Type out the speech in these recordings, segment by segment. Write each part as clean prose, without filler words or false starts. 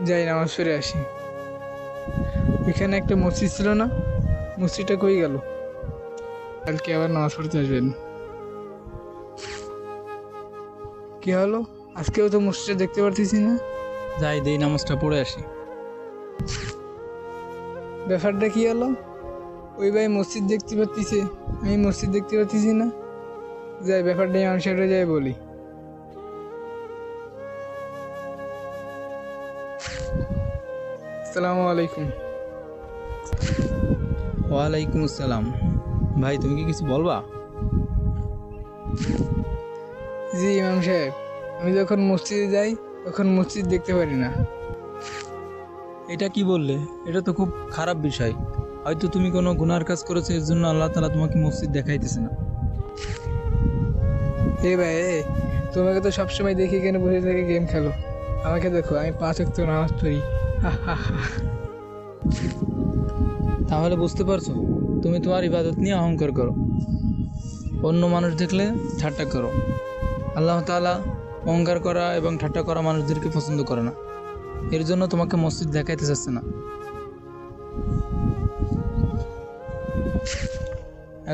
যাই নামাজ পড়ে আসি। ওইখানে একটা মসজিদ ছিল না, মসজিদটা কই গেল? কালকে আবার নামাজ পড়তে আসবেন। কি হলো? আজকেও তো মসজিদটা দেখতে পারতেছি না। যাই দেই নামাজটা পড়ে আসি। ব্যাপারটা কি হলো? ওই ভাই মসজিদ দেখতে পাচ্ছিছে, আমি মসজিদ দেখতে পাচ্ছি না। যাই ব্যাপারটা মানুষের যাই বলি। আসসালামু আলাইকুম। ওয়ালাইকুম আসসালাম। ভাই তুমি কি কিছু বলবা? জি ইমাম সাহেব, আমি যখন মসজিদে যাই তখন মসজিদ দেখতে পারি না। এটা কি বললে? এটা তো খুব খারাপ বিষয়। হয়তো তুমি কোনো গুনার কাজ করেছো, এর জন্য আল্লাহ তাআলা তোমাকে মসজিদ দেখাইতেছে না। এ ভাই তোমাকে তো সবসময় দেখি কেন বসে থেকে গেম খেলো। আমাকে দেখো, আমি 5 ওয়াক্ত নামাজ পড়ি। হা হা হা। তাহলে বুঝতে পারছো, তুমি তোমার ইবাদত নিয়ে অহংকার করো, অন্য মানুষ দেখলে ঠাট্টা করো। আল্লাহ তাআলা অহংকার করা এবং ঠাট্টা করা মানুষদেরকে পছন্দ করে না। এর জন্য তোমাকে মসজিদ দেখাইতে চাচ্ছে না।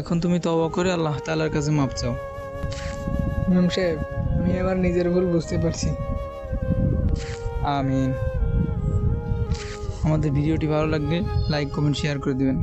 এখন তুমি তওবা করে আল্লাহ তাআলার কাছে মাপ চাও। ইমাম সাহেব, আমি আমার নিজের ভুল বুঝতে পারছি। আমিন। আমাদের ভিডিওটি ভালো লাগলে লাইক কমেন্ট শেয়ার করে দিবেন।